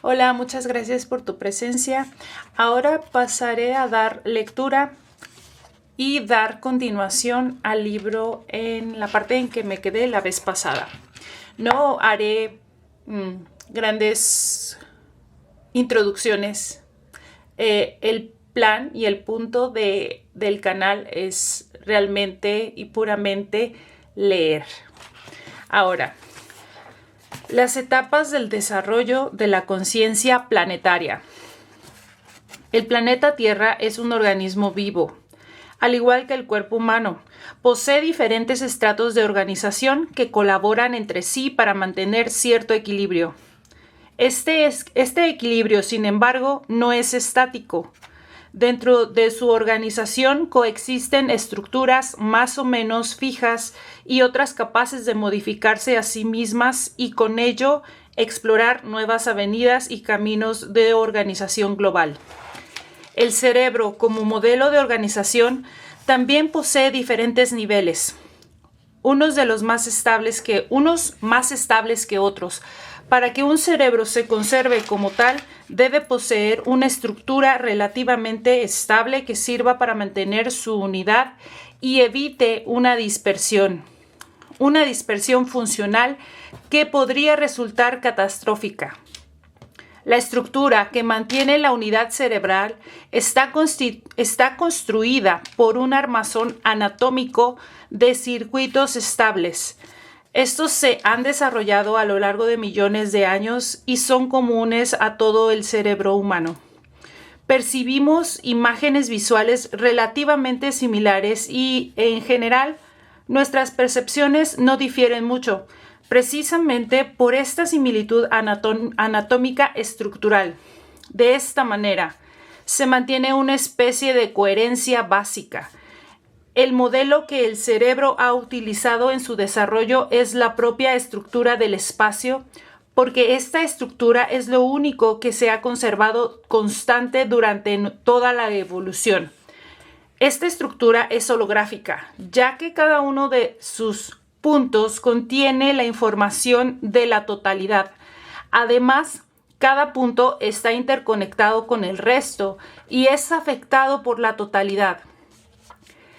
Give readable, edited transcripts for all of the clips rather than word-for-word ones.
Hola, muchas gracias por tu presencia. Ahora pasaré a dar lectura y dar continuación al libro en la parte en que me quedé la vez pasada. No haré grandes introducciones. El plan y el punto del canal es realmente y puramente leer. Ahora, las etapas del desarrollo de la conciencia planetaria. El planeta Tierra es un organismo vivo, al igual que el cuerpo humano. Posee diferentes estratos de organización que colaboran entre sí para mantener cierto equilibrio. Este equilibrio, sin embargo, no es estático. Dentro de su organización coexisten estructuras más o menos fijas y otras capaces de modificarse a sí mismas y con ello explorar nuevas avenidas y caminos de organización global. El cerebro, como modelo de organización, también posee diferentes niveles, unos más estables que otros. Para que un cerebro se conserve como tal, debe poseer una estructura relativamente estable que sirva para mantener su unidad y evite una dispersión funcional que podría resultar catastrófica. La estructura que mantiene la unidad cerebral está construida por un armazón anatómico de circuitos estables. Estos se han desarrollado a lo largo de millones de años y son comunes a todo el cerebro humano. Percibimos imágenes visuales relativamente similares y, en general, nuestras percepciones no difieren mucho, precisamente por esta similitud anatómica estructural. De esta manera, se mantiene una especie de coherencia básica. El modelo que el cerebro ha utilizado en su desarrollo es la propia estructura del espacio, porque esta estructura es lo único que se ha conservado constante durante toda la evolución. Esta estructura es holográfica, ya que cada uno de sus puntos contiene la información de la totalidad. Además, cada punto está interconectado con el resto y es afectado por la totalidad.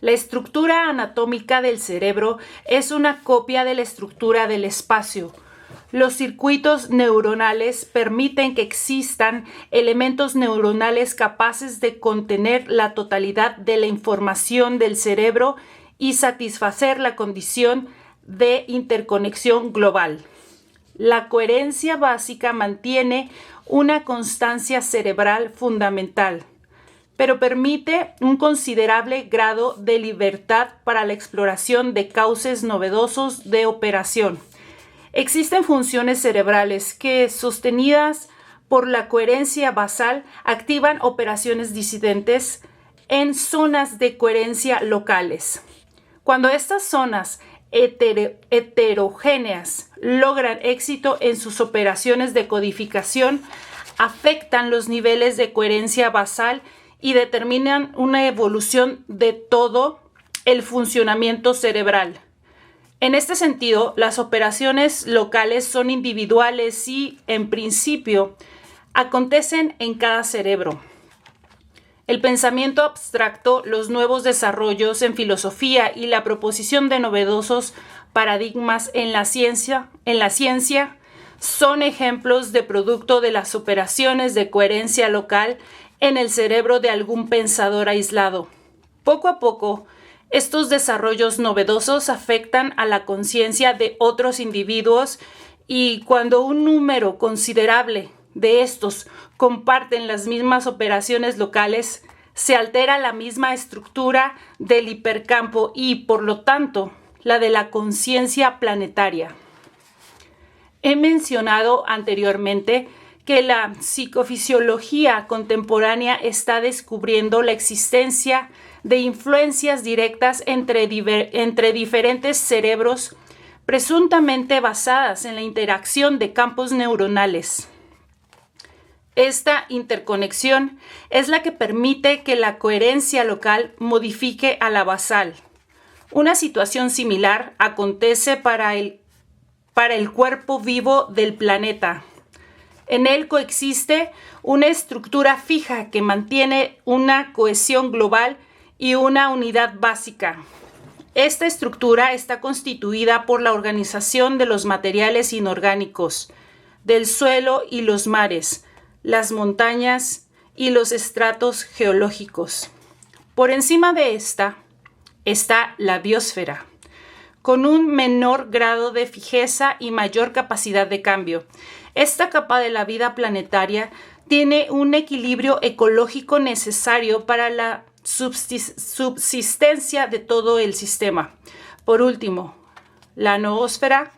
La estructura anatómica del cerebro es una copia de la estructura del espacio. Los circuitos neuronales permiten que existan elementos neuronales capaces de contener la totalidad de la información del cerebro y satisfacer la condición de interconexión global. La coherencia básica mantiene una constancia cerebral fundamental, pero permite un considerable grado de libertad para la exploración de cauces novedosos de operación. Existen funciones cerebrales que, sostenidas por la coherencia basal, activan operaciones disidentes en zonas de coherencia locales. Cuando estas zonas heterogéneas logran éxito en sus operaciones de codificación, afectan los niveles de coherencia basal y determinan una evolución de todo el funcionamiento cerebral. En este sentido, las operaciones locales son individuales y, en principio, acontecen en cada cerebro. El pensamiento abstracto, los nuevos desarrollos en filosofía y la proposición de novedosos paradigmas en la ciencia son ejemplos de producto de las operaciones de coherencia local en el cerebro de algún pensador aislado. Poco a poco, estos desarrollos novedosos afectan a la conciencia de otros individuos y cuando un número considerable de estos comparten las mismas operaciones locales, se altera la misma estructura del hipercampo y, por lo tanto, la de la conciencia planetaria. He mencionado anteriormente que la psicofisiología contemporánea está descubriendo la existencia de influencias directas entre diferentes cerebros, presuntamente basadas en la interacción de campos neuronales. Esta interconexión es la que permite que la coherencia local modifique a la basal. Una situación similar acontece para el cuerpo vivo del planeta. En él coexiste una estructura fija que mantiene una cohesión global y una unidad básica. Esta estructura está constituida por la organización de los materiales inorgánicos, del suelo y los mares, las montañas y los estratos geológicos. Por encima de esta está la biosfera, con un menor grado de fijeza y mayor capacidad de cambio. Esta capa de la vida planetaria tiene un equilibrio ecológico necesario para la subsistencia de todo el sistema. Por último, la noósfera,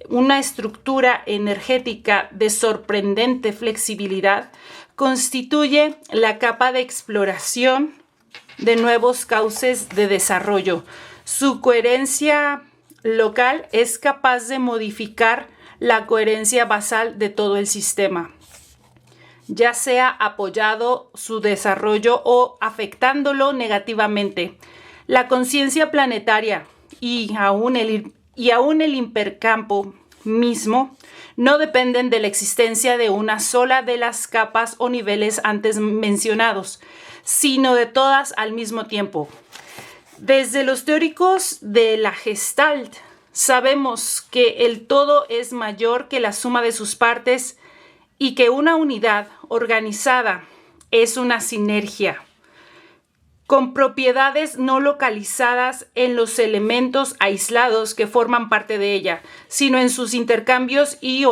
una estructura energética de sorprendente flexibilidad, constituye la capa de exploración de nuevos cauces de desarrollo. Su coherencia local es capaz de modificar la coherencia basal de todo el sistema, ya sea apoyado su desarrollo o afectándolo negativamente. La conciencia planetaria y aún el hipercampo mismo no dependen de la existencia de una sola de las capas o niveles antes mencionados, sino de todas al mismo tiempo. Desde los teóricos de la Gestalt sabemos que el todo es mayor que la suma de sus partes y que una unidad organizada es una sinergia, con propiedades no localizadas en los elementos aislados que forman parte de ella, sino en sus intercambios y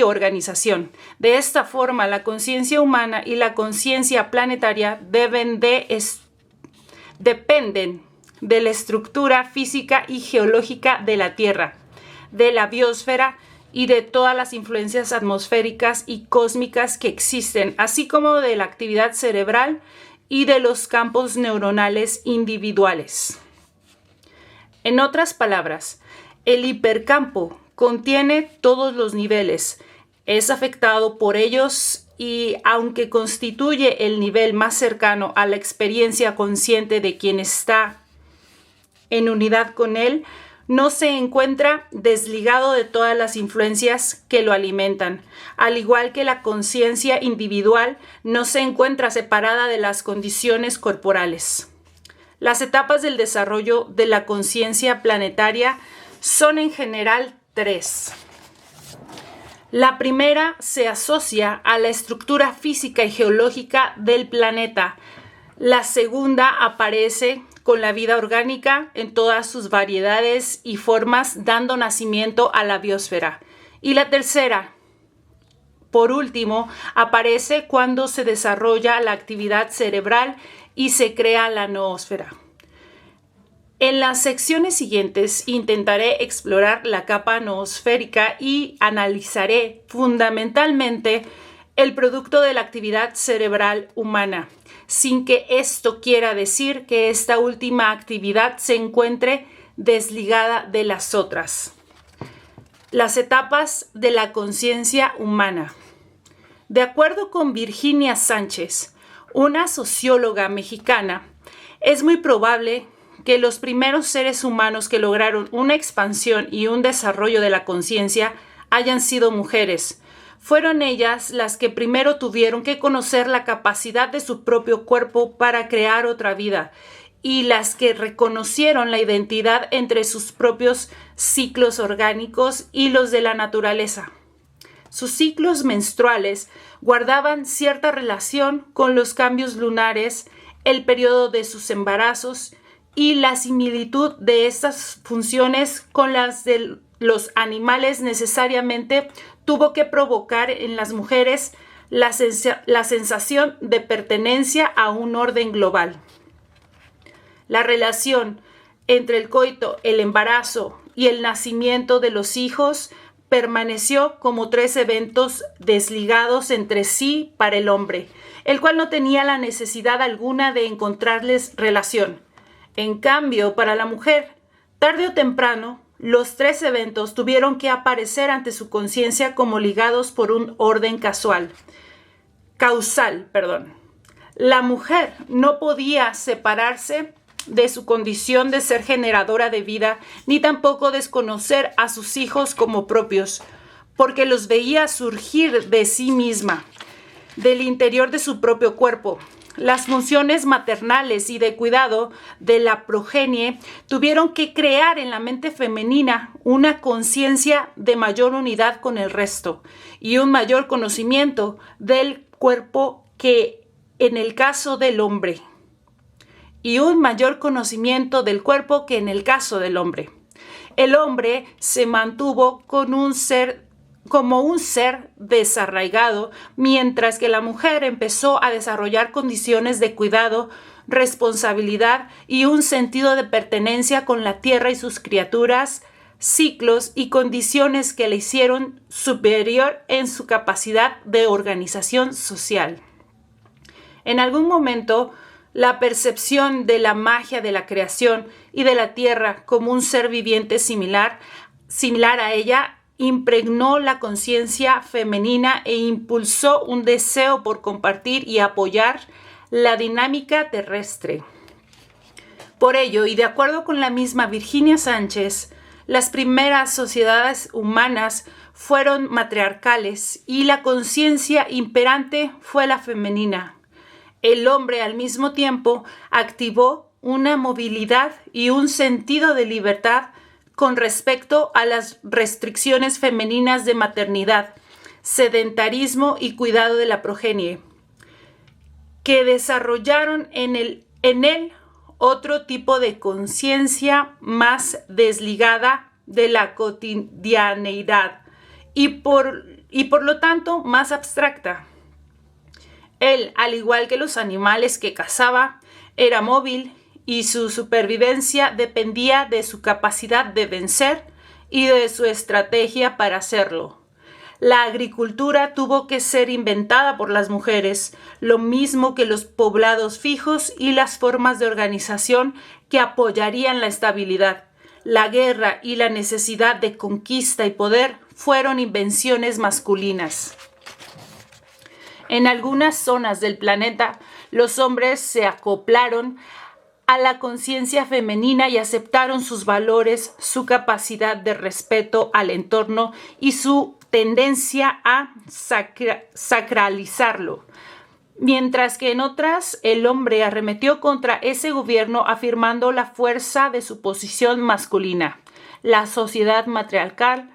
organización. De esta forma, la conciencia humana y la conciencia planetaria dependen de la estructura física y geológica de la Tierra, de la biosfera y de todas las influencias atmosféricas y cósmicas que existen, así como de la actividad cerebral y de los campos neuronales individuales. En otras palabras, el hipercampo contiene todos los niveles, es afectado por ellos y, aunque constituye el nivel más cercano a la experiencia consciente de quien está en unidad con él, no se encuentra desligado de todas las influencias que lo alimentan, al igual que la conciencia individual no se encuentra separada de las condiciones corporales. Las etapas del desarrollo de la conciencia planetaria son en general 3. La primera se asocia a la estructura física y geológica del planeta. La segunda aparece con la vida orgánica en todas sus variedades y formas, dando nacimiento a la biosfera. Y la tercera, por último, aparece cuando se desarrolla la actividad cerebral y se crea la noósfera. En las secciones siguientes intentaré explorar la capa noosférica y analizaré fundamentalmente el producto de la actividad cerebral humana, sin que esto quiera decir que esta última actividad se encuentre desligada de las otras. Las etapas de la conciencia humana. De acuerdo con Virginia Sánchez, una socióloga mexicana, es muy probable que los primeros seres humanos que lograron una expansión y un desarrollo de la conciencia hayan sido mujeres. Fueron ellas las que primero tuvieron que conocer la capacidad de su propio cuerpo para crear otra vida y las que reconocieron la identidad entre sus propios ciclos orgánicos y los de la naturaleza. Sus ciclos menstruales guardaban cierta relación con los cambios lunares, el periodo de sus embarazos y la similitud de estas funciones con las de los animales necesariamente tuvo que provocar en las mujeres la sensación de pertenencia a un orden global. La relación entre el coito, el embarazo y el nacimiento de los hijos permaneció como 3 eventos desligados entre sí para el hombre, el cual no tenía la necesidad alguna de encontrarles relación. En cambio, para la mujer, tarde o temprano, los 3 eventos tuvieron que aparecer ante su conciencia como ligados por un orden causal. La mujer no podía separarse de su condición de ser generadora de vida, ni tampoco desconocer a sus hijos como propios. porque los veía surgir de sí misma, del interior de su propio cuerpo. Las funciones maternales y de cuidado de la progenie tuvieron que crear en la mente femenina una conciencia de mayor unidad con el resto y un mayor conocimiento del cuerpo que en el caso del hombre. El hombre se mantuvo como un ser desarraigado, mientras que la mujer empezó a desarrollar condiciones de cuidado, responsabilidad y un sentido de pertenencia con la tierra y sus criaturas, ciclos y condiciones que le hicieron superior en su capacidad de organización social. En algún momento, la percepción de la magia de la creación y de la tierra como un ser viviente similar a ella impregnó la conciencia femenina e impulsó un deseo por compartir y apoyar la dinámica terrestre. Por ello, y de acuerdo con la misma Virginia Sánchez, las primeras sociedades humanas fueron matriarcales y la conciencia imperante fue la femenina. El hombre al mismo tiempo activó una movilidad y un sentido de libertad con respecto a las restricciones femeninas de maternidad, sedentarismo y cuidado de la progenie, que desarrollaron en él otro tipo de conciencia más desligada de la cotidianeidad y por lo tanto más abstracta. Él, al igual que los animales que cazaba, era móvil y su supervivencia dependía de su capacidad de vencer y de su estrategia para hacerlo. La agricultura tuvo que ser inventada por las mujeres, lo mismo que los poblados fijos y las formas de organización que apoyarían la estabilidad. La guerra y la necesidad de conquista y poder fueron invenciones masculinas. En algunas zonas del planeta, los hombres se acoplaron a la conciencia femenina y aceptaron sus valores, su capacidad de respeto al entorno y su tendencia a sacralizarlo. Mientras que en otras, el hombre arremetió contra ese gobierno afirmando la fuerza de su posición masculina. La sociedad matriarcal,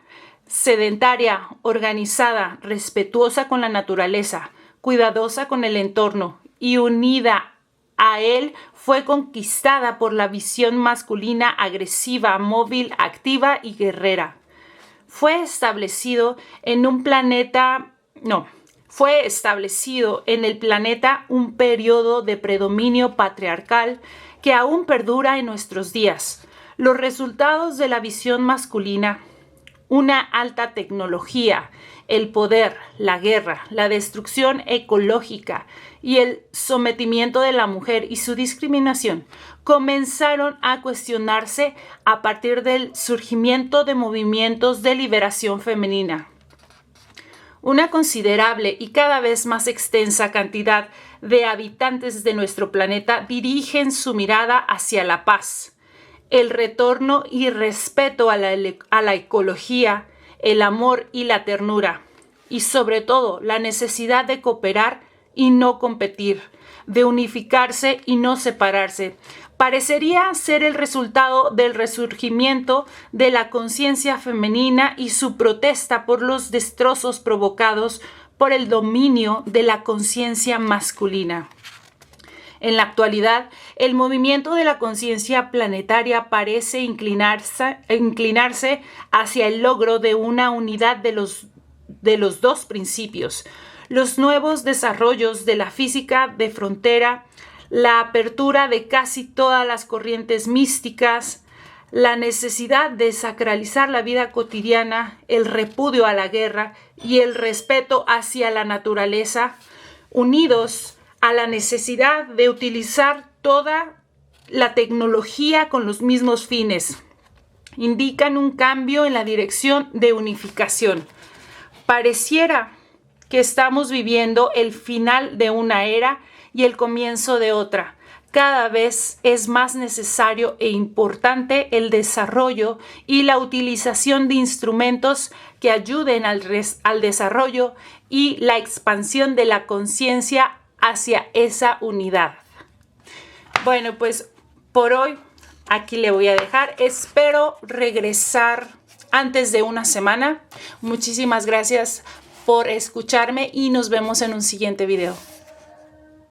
sedentaria, organizada, respetuosa con la naturaleza, cuidadosa con el entorno y unida a él, fue conquistada por la visión masculina agresiva, móvil, activa y guerrera. Fue establecido en el planeta un periodo de predominio patriarcal que aún perdura en nuestros días. Los resultados de la visión masculina, una alta tecnología, el poder, la guerra, la destrucción ecológica y el sometimiento de la mujer y su discriminación comenzaron a cuestionarse a partir del surgimiento de movimientos de liberación femenina. Una considerable y cada vez más extensa cantidad de habitantes de nuestro planeta dirigen su mirada hacia la paz, el retorno y respeto a la ecología, el amor y la ternura, y sobre todo la necesidad de cooperar y no competir, de unificarse y no separarse. Parecería ser el resultado del resurgimiento de la conciencia femenina y su protesta por los destrozos provocados por el dominio de la conciencia masculina. En la actualidad, el movimiento de la conciencia planetaria parece inclinarse hacia el logro de una unidad de los dos principios. Los nuevos desarrollos de la física de frontera, la apertura de casi todas las corrientes místicas, la necesidad de sacralizar la vida cotidiana, el repudio a la guerra y el respeto hacia la naturaleza, unidos a la necesidad de utilizar toda la tecnología con los mismos fines, indican un cambio en la dirección de unificación. Pareciera que estamos viviendo el final de una era y el comienzo de otra. cada vez es más necesario e importante el desarrollo y la utilización de instrumentos que ayuden al desarrollo y la expansión de la conciencia hacia esa unidad. Bueno, pues por hoy aquí le voy a dejar. Espero regresar antes de una semana. Muchísimas gracias por escucharme y nos vemos en un siguiente video.